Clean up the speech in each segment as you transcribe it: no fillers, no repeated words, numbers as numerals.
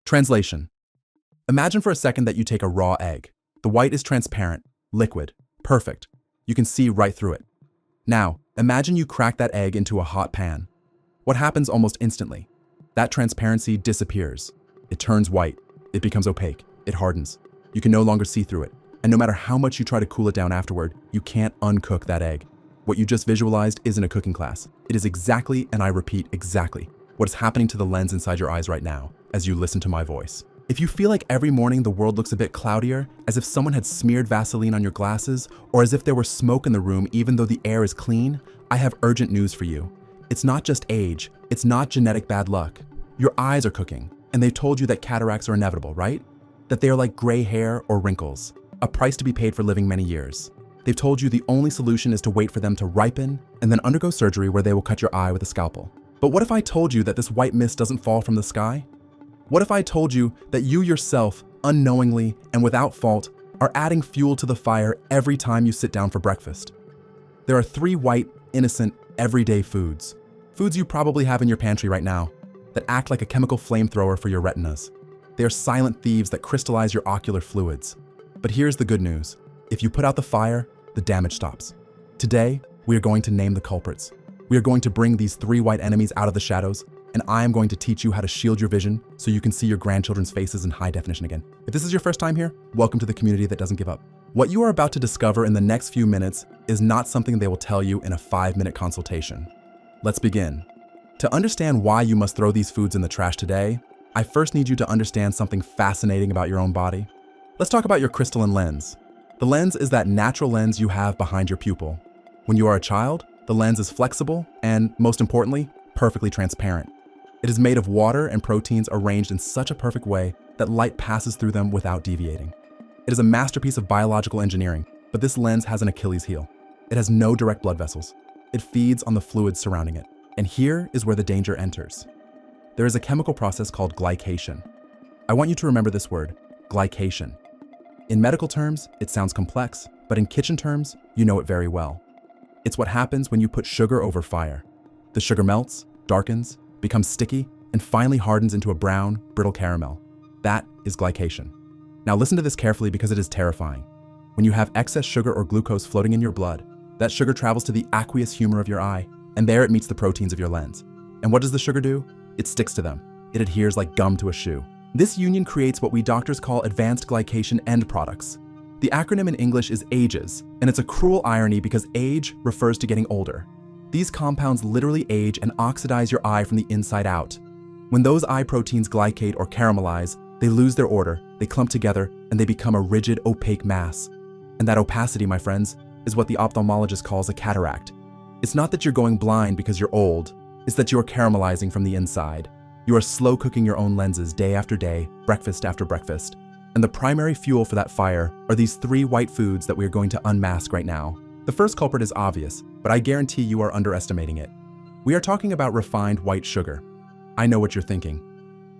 Translation. Imagine for a second that you take a raw egg. The white is transparent, liquid, perfect. You can see right through it. Now, imagine you crack that egg into a hot pan. What happens almost instantly? That transparency disappears. It turns white. It becomes opaque. It hardens. You can no longer see through it. And no matter how much you try to cool it down afterward, you can't uncook that egg. What you just visualized isn't a cooking class. It is exactly, and I repeat, exactly, what is happening to the lens inside your eyes right now as you listen to my voice. If you feel like every morning the world looks a bit cloudier, as if someone had smeared Vaseline on your glasses, or as if there were smoke in the room even though the air is clean, I have urgent news for you. It's not just age. It's not genetic bad luck. Your eyes are cooking, and they've told you that cataracts are inevitable, right? That they are like gray hair or wrinkles, a price to be paid for living many years. They've told you the only solution is to wait for them to ripen and then undergo surgery where they will cut your eye with a scalpel. But what if I told you that this white mist doesn't fall from the sky? What if I told you that you yourself, unknowingly and without fault, are adding fuel to the fire every time you sit down for breakfast? There are 3 white, innocent, everyday foods. Foods you probably have in your pantry right now that act like a chemical flamethrower for your retinas. They are silent thieves that crystallize your ocular fluids. But here's the good news. If you put out the fire, the damage stops. Today, we are going to name the culprits. We are going to bring these 3 white enemies out of the shadows, and I am going to teach you how to shield your vision so you can see your grandchildren's faces in high definition again. If this is your first time here, welcome to the community that doesn't give up. What you are about to discover in the next few minutes is not something they will tell you in a 5-minute consultation. Let's begin. To understand why you must throw these foods in the trash today, I first need you to understand something fascinating about your own body. Let's talk about your crystalline lens. The lens is that natural lens you have behind your pupil. When you are a child, the lens is flexible and, most importantly, perfectly transparent. It is made of water and proteins arranged in such a perfect way that light passes through them without deviating. It is a masterpiece of biological engineering, but this lens has an Achilles heel. It has no direct blood vessels. It feeds on the fluids surrounding it. And here is where the danger enters. There is a chemical process called glycation. I want you to remember this word, glycation. In medical terms, it sounds complex, but in kitchen terms, you know it very well. It's what happens when you put sugar over fire. The sugar melts, darkens, becomes sticky, and finally hardens into a brown, brittle caramel. That is glycation. Now listen to this carefully because it is terrifying. When you have excess sugar or glucose floating in your blood, that sugar travels to the aqueous humor of your eye, and there it meets the proteins of your lens. And what does the sugar do? It sticks to them. It adheres like gum to a shoe. This union creates what we doctors call advanced glycation end products. The acronym in English is AGEs, and it's a cruel irony because age refers to getting older. These compounds literally age and oxidize your eye from the inside out. When those eye proteins glycate or caramelize, they lose their order, they clump together, and they become a rigid, opaque mass. And that opacity, my friends, is what the ophthalmologist calls a cataract. It's not that you're going blind because you're old, it's that you are caramelizing from the inside. You are slow cooking your own lenses day after day, breakfast after breakfast. And the primary fuel for that fire are these 3 white foods that we are going to unmask right now. The first culprit is obvious, but I guarantee you are underestimating it. We are talking about refined white sugar. I know what you're thinking.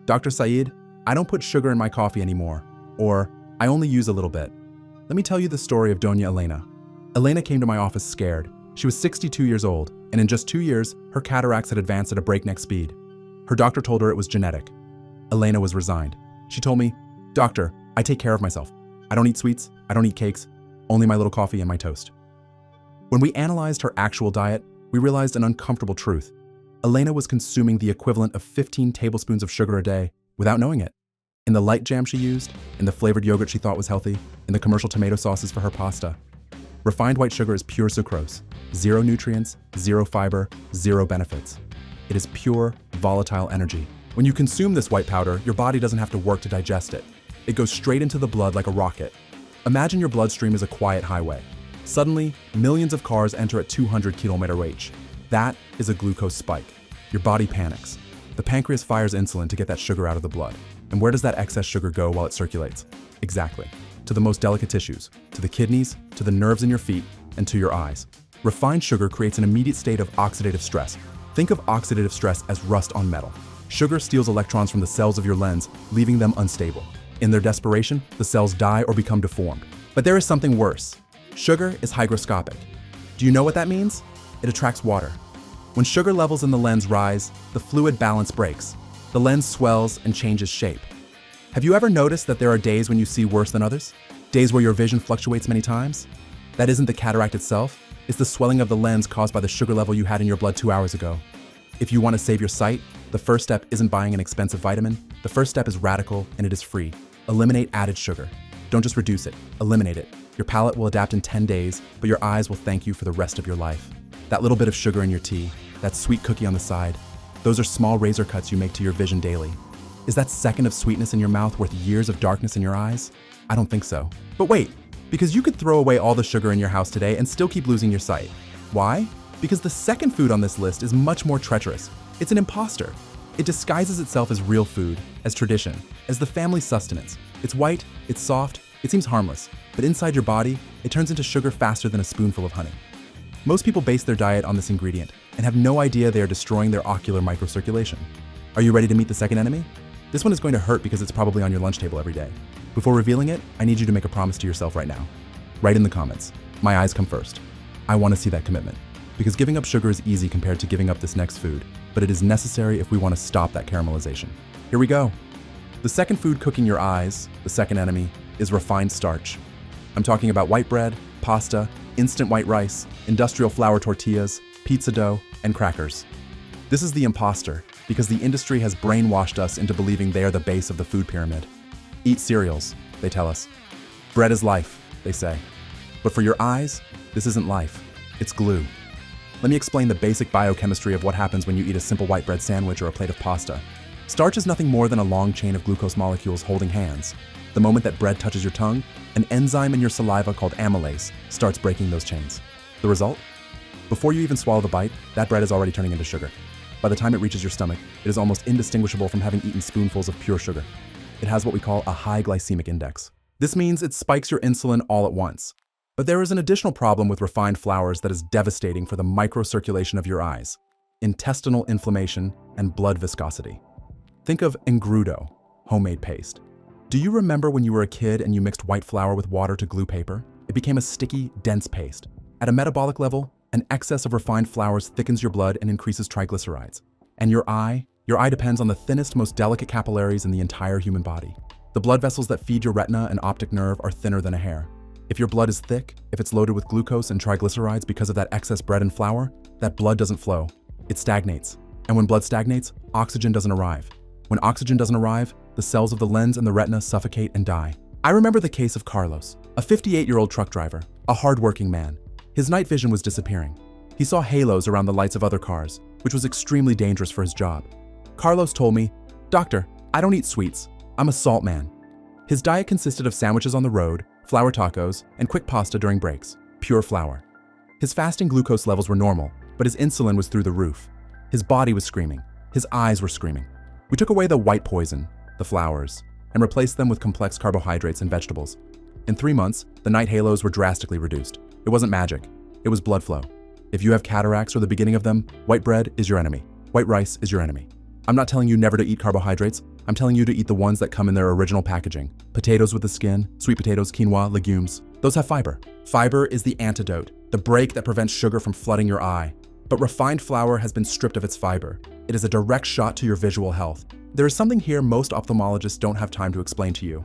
Dr. Saeed, I don't put sugar in my coffee anymore, or I only use a little bit. Let me tell you the story of Doña Elena. Elena came to my office scared. She was 62 years old, and in just 2 years, her cataracts had advanced at a breakneck speed. Her doctor told her it was genetic. Elena was resigned. She told me, "Doctor, I take care of myself. I don't eat sweets, I don't eat cakes, only my little coffee and my toast." When we analyzed her actual diet, we realized an uncomfortable truth. Elena was consuming the equivalent of 15 tablespoons of sugar a day without knowing it. In the light jam she used, in the flavored yogurt she thought was healthy, in the commercial tomato sauces for her pasta. Refined white sugar is pure sucrose. 0 nutrients, 0 fiber, 0 benefits. It is pure, volatile energy. When you consume this white powder, your body doesn't have to work to digest it. It goes straight into the blood like a rocket. Imagine your bloodstream is a quiet highway. Suddenly, millions of cars enter at 200 km/h. That is a glucose spike. Your body panics. The pancreas fires insulin to get that sugar out of the blood. And where does that excess sugar go while it circulates? Exactly. To the most delicate tissues, to the kidneys, to the nerves in your feet, and to your eyes. Refined sugar creates an immediate state of oxidative stress. Think of oxidative stress as rust on metal. Sugar steals electrons from the cells of your lens, leaving them unstable. In their desperation, the cells die or become deformed. But there is something worse. Sugar is hygroscopic. Do you know what that means? It attracts water. When sugar levels in the lens rise, the fluid balance breaks. The lens swells and changes shape. Have you ever noticed that there are days when you see worse than others? Days where your vision fluctuates many times? That isn't the cataract itself, it's the swelling of the lens caused by the sugar level you had in your blood 2 hours ago. If you want to save your sight, the first step isn't buying an expensive vitamin. The first step is radical and it is free. Eliminate added sugar. Don't just reduce it, eliminate it. Your palate will adapt in 10 days, but your eyes will thank you for the rest of your life. That little bit of sugar in your tea, that sweet cookie on the side, those are small razor cuts you make to your vision daily. Is that second of sweetness in your mouth worth years of darkness in your eyes? I don't think so. But wait, because you could throw away all the sugar in your house today and still keep losing your sight. Why? Because the second food on this list is much more treacherous. It's an imposter. It disguises itself as real food, as tradition, as the family sustenance. It's white, it's soft, it seems harmless, but inside your body, it turns into sugar faster than a spoonful of honey. Most people base their diet on this ingredient and have no idea they are destroying their ocular microcirculation. Are you ready to meet the second enemy? This one is going to hurt because it's probably on your lunch table every day. Before revealing it, I need you to make a promise to yourself right now. Write in the comments, my eyes come first. I want to see that commitment. Because giving up sugar is easy compared to giving up this next food, but it is necessary if we want to stop that caramelization. Here we go. The second food cooking your eyes, the second enemy, is refined starch. I'm talking about white bread, pasta, instant white rice, industrial flour tortillas, pizza dough, and crackers. This is the imposter, because the industry has brainwashed us into believing they are the base of the food pyramid. Eat cereals, they tell us. Bread is life, they say. But for your eyes, this isn't life, it's glue. Let me explain the basic biochemistry of what happens when you eat a simple white bread sandwich or a plate of pasta. Starch is nothing more than a long chain of glucose molecules holding hands. The moment that bread touches your tongue, an enzyme in your saliva called amylase starts breaking those chains. The result? Before you even swallow the bite, that bread is already turning into sugar. By the time it reaches your stomach, it is almost indistinguishable from having eaten spoonfuls of pure sugar. It has what we call a high glycemic index. This means it spikes your insulin all at once. But there is an additional problem with refined flours that is devastating for the microcirculation of your eyes: intestinal inflammation and blood viscosity. Think of engrudo, homemade paste. Do you remember when you were a kid and you mixed white flour with water to glue paper? It became a sticky, dense paste. At a metabolic level, an excess of refined flours thickens your blood and increases triglycerides. And your eye depends on the thinnest, most delicate capillaries in the entire human body. The blood vessels that feed your retina and optic nerve are thinner than a hair. If your blood is thick, if it's loaded with glucose and triglycerides because of that excess bread and flour, that blood doesn't flow. It stagnates. And when blood stagnates, oxygen doesn't arrive. When oxygen doesn't arrive, the cells of the lens and the retina suffocate and die. I remember the case of Carlos, a 58-year-old truck driver, a hard-working man. His night vision was disappearing. He saw halos around the lights of other cars, which was extremely dangerous for his job. Carlos told me, "Doctor, I don't eat sweets. I'm a salt man." His diet consisted of sandwiches on the road, flour tacos, and quick pasta during breaks, pure flour. His fasting glucose levels were normal, but his insulin was through the roof. His body was screaming. His eyes were screaming. We took away the white poison, the flours, and replaced them with complex carbohydrates and vegetables. In 3 months, the night halos were drastically reduced. It wasn't magic, it was blood flow. If you have cataracts or the beginning of them, white bread is your enemy. White rice is your enemy. I'm not telling you never to eat carbohydrates. I'm telling you to eat the ones that come in their original packaging. Potatoes with the skin, sweet potatoes, quinoa, legumes. Those have fiber. Fiber is the antidote, the brake that prevents sugar from flooding your eye. But refined flour has been stripped of its fiber. It is a direct shot to your visual health. There is something here most ophthalmologists don't have time to explain to you.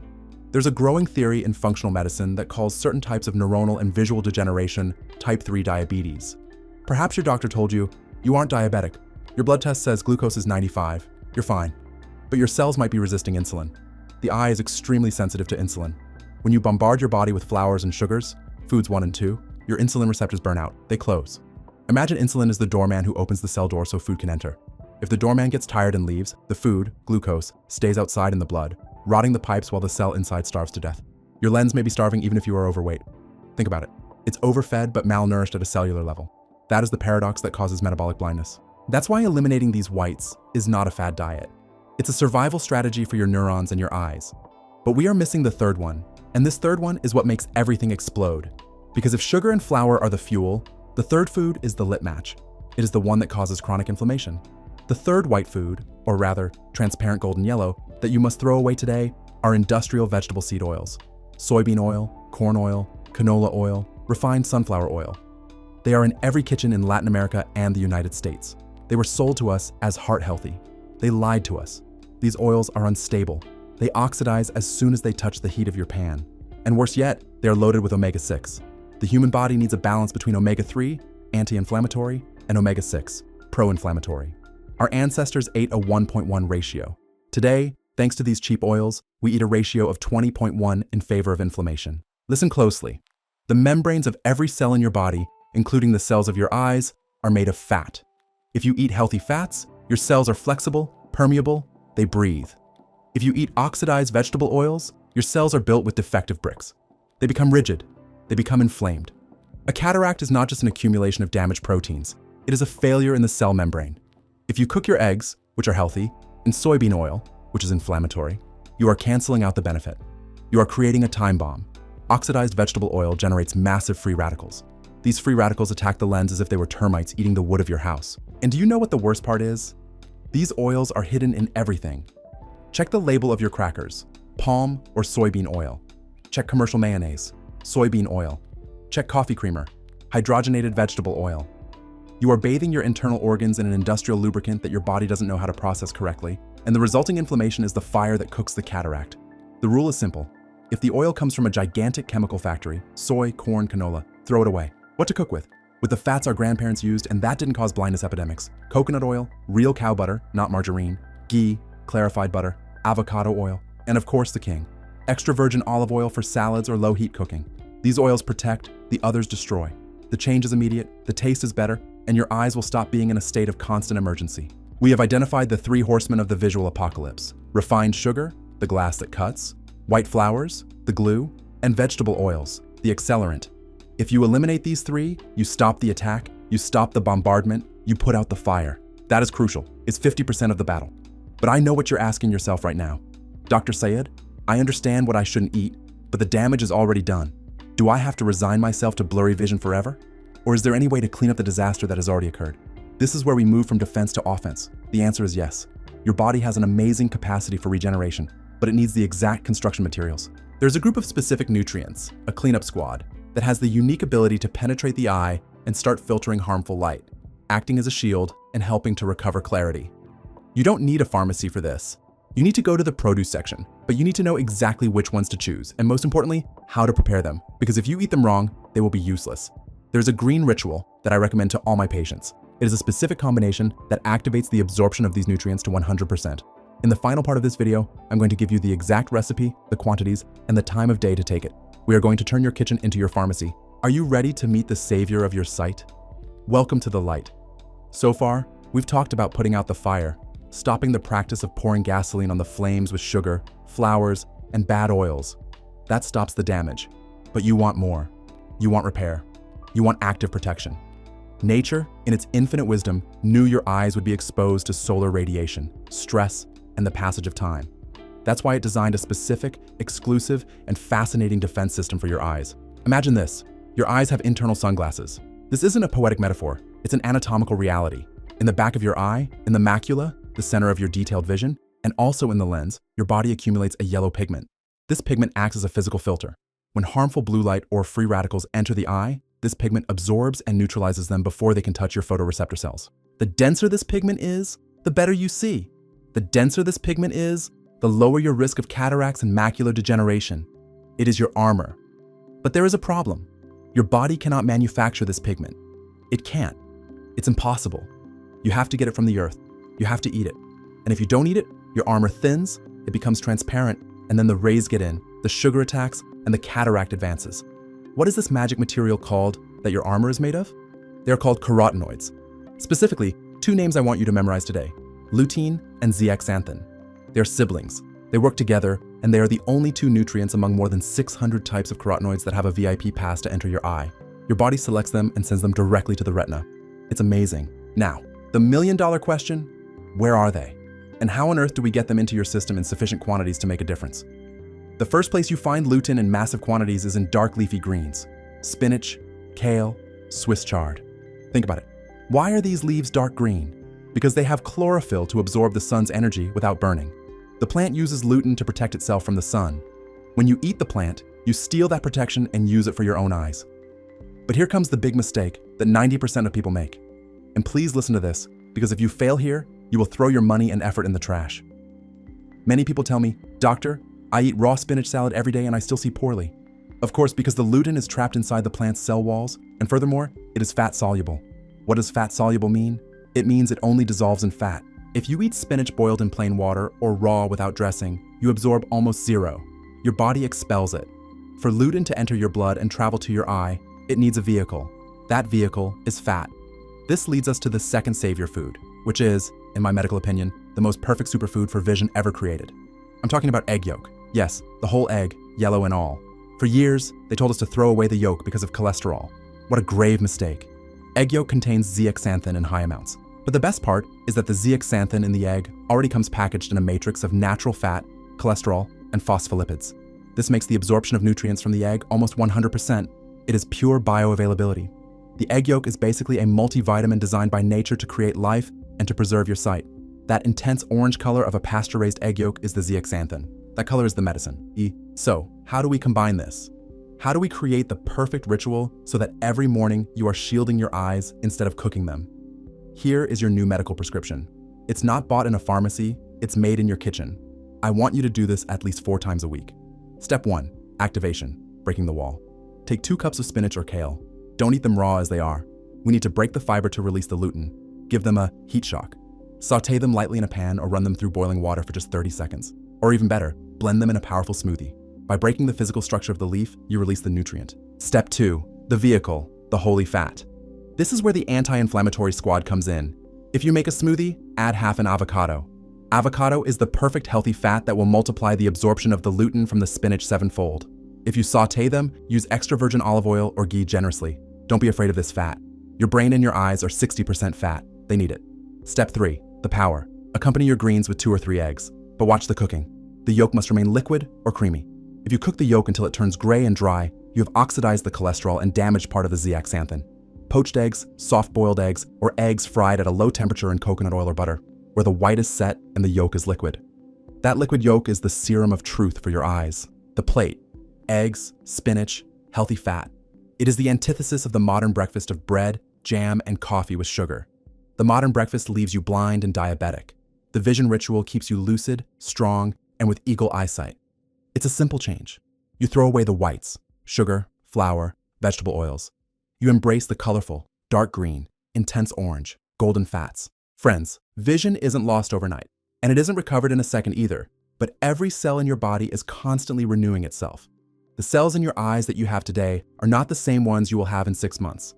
There's a growing theory in functional medicine that calls certain types of neuronal and visual degeneration type 3 diabetes. Perhaps your doctor told you, you aren't diabetic. Your blood test says glucose is 95. You're fine. But your cells might be resisting insulin. The eye is extremely sensitive to insulin. When you bombard your body with flours and sugars, foods 1 and 2, your insulin receptors burn out. They close. Imagine insulin is the doorman who opens the cell door so food can enter. If the doorman gets tired and leaves, the food, glucose, stays outside in the blood, rotting the pipes while the cell inside starves to death. Your lens may be starving even if you are overweight. Think about it. It's overfed but malnourished at a cellular level. That is the paradox that causes metabolic blindness. That's why eliminating these whites is not a fad diet. It's a survival strategy for your neurons and your eyes. But we are missing the third one, and this third one is what makes everything explode. Because if sugar and flour are the fuel, the third food is the lit match. It is the one that causes chronic inflammation. The third white food, or rather, transparent golden yellow, that you must throw away today are industrial vegetable seed oils. Soybean oil, corn oil, canola oil, refined sunflower oil. They are in every kitchen in Latin America and the United States. They were sold to us as heart healthy. They lied to us. These oils are unstable. They oxidize as soon as they touch the heat of your pan. And worse yet, they are loaded with omega-6. The human body needs a balance between omega-3, anti-inflammatory, and omega-6, pro-inflammatory. Our ancestors ate a 1.1 ratio. Today, thanks to these cheap oils, we eat a ratio of 20.1 in favor of inflammation. Listen closely. The membranes of every cell in your body, including the cells of your eyes, are made of fat. If you eat healthy fats, your cells are flexible, permeable, they breathe. If you eat oxidized vegetable oils, your cells are built with defective bricks. They become rigid. They become inflamed. A cataract is not just an accumulation of damaged proteins. It is a failure in the cell membrane. If you cook your eggs, which are healthy, in soybean oil, which is inflammatory, you are canceling out the benefit. You are creating a time bomb. Oxidized vegetable oil generates massive free radicals. These free radicals attack the lens as if they were termites eating the wood of your house. And do you know what the worst part is? These oils are hidden in everything. Check the label of your crackers, palm or soybean oil. Check commercial mayonnaise, soybean oil. Check coffee creamer, hydrogenated vegetable oil. You are bathing your internal organs in an industrial lubricant that your body doesn't know how to process correctly, and the resulting inflammation is the fire that cooks the cataract. The rule is simple. If the oil comes from a gigantic chemical factory, soy, corn, canola, throw it away. What to cook with? With the fats our grandparents used, and that didn't cause blindness epidemics. Coconut oil, real cow butter, not margarine, ghee, clarified butter, avocado oil, and of course the king, extra virgin olive oil for salads or low heat cooking. These oils protect, the others destroy. The change is immediate, the taste is better, and your eyes will stop being in a state of constant emergency. We have identified the 3 horsemen of the visual apocalypse: refined sugar, the glass that cuts, white flours, the glue, and vegetable oils, the accelerant. If you eliminate these 3, you stop the attack, you stop the bombardment, you put out the fire. That is crucial. It's 50% of the battle. But I know what you're asking yourself right now. Dr. Sayed, I understand what I shouldn't eat, but the damage is already done. Do I have to resign myself to blurry vision forever? Or is there any way to clean up the disaster that has already occurred? This is where we move from defense to offense. The answer is yes. Your body has an amazing capacity for regeneration, but it needs the exact construction materials. There's a group of specific nutrients, a cleanup squad, that has the unique ability to penetrate the eye and start filtering harmful light, acting as a shield and helping to recover clarity. You don't need a pharmacy for this. You need to go to the produce section, but you need to know exactly which ones to choose, and most importantly, how to prepare them, because if you eat them wrong, they will be useless. There's a green ritual that I recommend to all my patients. It is a specific combination that activates the absorption of these nutrients to 100%. In the final part of this video, I'm going to give you the exact recipe, the quantities, and the time of day to take it. We are going to turn your kitchen into your pharmacy. Are you ready to meet the savior of your sight? Welcome to the light. So far, we've talked about putting out the fire, stopping the practice of pouring gasoline on the flames with sugar, flours, and bad oils. That stops the damage. But you want more. You want repair. You want active protection. Nature, in its infinite wisdom, knew your eyes would be exposed to solar radiation, stress, and the passage of time. That's why it designed a specific, exclusive, and fascinating defense system for your eyes. Imagine this. Your eyes have internal sunglasses. This isn't a poetic metaphor. It's an anatomical reality. In the back of your eye, in the macula, the center of your detailed vision, and also in the lens, your body accumulates a yellow pigment. This pigment acts as a physical filter. When harmful blue light or free radicals enter the eye, this pigment absorbs and neutralizes them before they can touch your photoreceptor cells. The denser this pigment is, the better you see. The denser this pigment is, the lower your risk of cataracts and macular degeneration. It is your armor. But there is a problem. Your body cannot manufacture this pigment. It can't. It's impossible. You have to get it from the earth. You have to eat it. And if you don't eat it, your armor thins, it becomes transparent, and then the rays get in, the sugar attacks, and the cataract advances. What is this magic material called that your armor is made of? They are called carotenoids. Specifically, 2 names I want you to memorize today: lutein and zeaxanthin. They are siblings. They work together, and they are the only 2 nutrients among more than 600 types of carotenoids that have a VIP pass to enter your eye. Your body selects them and sends them directly to the retina. It's amazing. Now, the million-dollar question: where are they? And how on earth do we get them into your system in sufficient quantities to make a difference? The first place you find lutein in massive quantities is in dark leafy greens: spinach, kale, Swiss chard. Think about it. Why are these leaves dark green? Because they have chlorophyll to absorb the sun's energy without burning. The plant uses lutein to protect itself from the sun. When you eat the plant, you steal that protection and use it for your own eyes. But here comes the big mistake that 90% of people make. And please listen to this, because if you fail here, you will throw your money and effort in the trash. Many people tell me, "Doctor, I eat raw spinach salad every day and I still see poorly." Of course, because the lutein is trapped inside the plant's cell walls, and furthermore, it is fat soluble. What does fat soluble mean? It means it only dissolves in fat. If you eat spinach boiled in plain water or raw without dressing, you absorb almost zero. Your body expels it. For lutein to enter your blood and travel to your eye, it needs a vehicle. That vehicle is fat. This leads us to the second savior food, which is, in my medical opinion, the most perfect superfood for vision ever created. I'm talking about egg yolk. Yes, the whole egg, yellow and all. For years, they told us to throw away the yolk because of cholesterol. What a grave mistake. Egg yolk contains zeaxanthin in high amounts. But the best part is that the zeaxanthin in the egg already comes packaged in a matrix of natural fat, cholesterol, and phospholipids. This makes the absorption of nutrients from the egg almost 100%. It is pure bioavailability. The egg yolk is basically a multivitamin designed by nature to create life and to preserve your sight. That intense orange color of a pasture-raised egg yolk is the zeaxanthin. That color is the medicine. So, how do we combine this? How do we create the perfect ritual so that every morning you are shielding your eyes instead of cooking them? Here is your new medical prescription. It's not bought in a pharmacy, it's made in your kitchen. I want you to do this at least 4 times a week. Step 1, activation, breaking the wall. Take 2 cups of spinach or kale. Don't eat them raw as they are. We need to break the fiber to release the lutein. Give them a heat shock. Sauté them lightly in a pan or run them through boiling water for just 30 seconds. Or even better, blend them in a powerful smoothie. By breaking the physical structure of the leaf, you release the nutrient. Step 2, the vehicle, the holy fat. This is where the anti-inflammatory squad comes in. If you make a smoothie, add half an avocado. Avocado is the perfect healthy fat that will multiply the absorption of the lutein from the spinach 7-fold. If you sauté them, use extra virgin olive oil or ghee generously. Don't be afraid of this fat. Your brain and your eyes are 60% fat. They need it. Step 3, the power. Accompany your greens with 2 or 3 eggs, but watch the cooking. The yolk must remain liquid or creamy. If you cook the yolk until it turns gray and dry, you have oxidized the cholesterol and damaged part of the zeaxanthin. Poached eggs, soft-boiled eggs, or eggs fried at a low temperature in coconut oil or butter, where the white is set and the yolk is liquid. That liquid yolk is the serum of truth for your eyes. The plate, eggs, spinach, healthy fat. It is the antithesis of the modern breakfast of bread, jam, and coffee with sugar. The modern breakfast leaves you blind and diabetic. The vision ritual keeps you lucid, strong, and with eagle eyesight. It's a simple change. You throw away the whites, sugar, flour, vegetable oils. You embrace the colorful, dark green, intense orange, golden fats. Friends, vision isn't lost overnight, and it isn't recovered in a second either, but every cell in your body is constantly renewing itself. The cells in your eyes that you have today are not the same ones you will have in 6 months.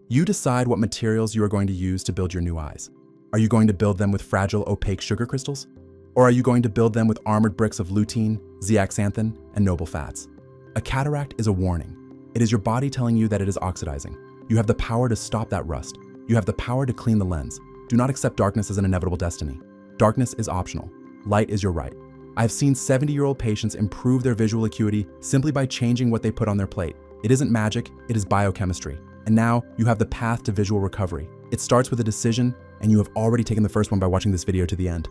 You decide what materials you are going to use to build your new eyes. Are you going to build them with fragile, opaque sugar crystals? Or are you going to build them with armored bricks of lutein, zeaxanthin, and noble fats? A cataract is a warning. It is your body telling you that it is oxidizing. You have the power to stop that rust. You have the power to clean the lens. Do not accept darkness as an inevitable destiny. Darkness is optional. Light is your right. I have seen 70-year-old patients improve their visual acuity simply by changing what they put on their plate. It isn't magic, it is biochemistry. And now you have the path to visual recovery. It starts with a decision, and you have already taken the first one by watching this video to the end.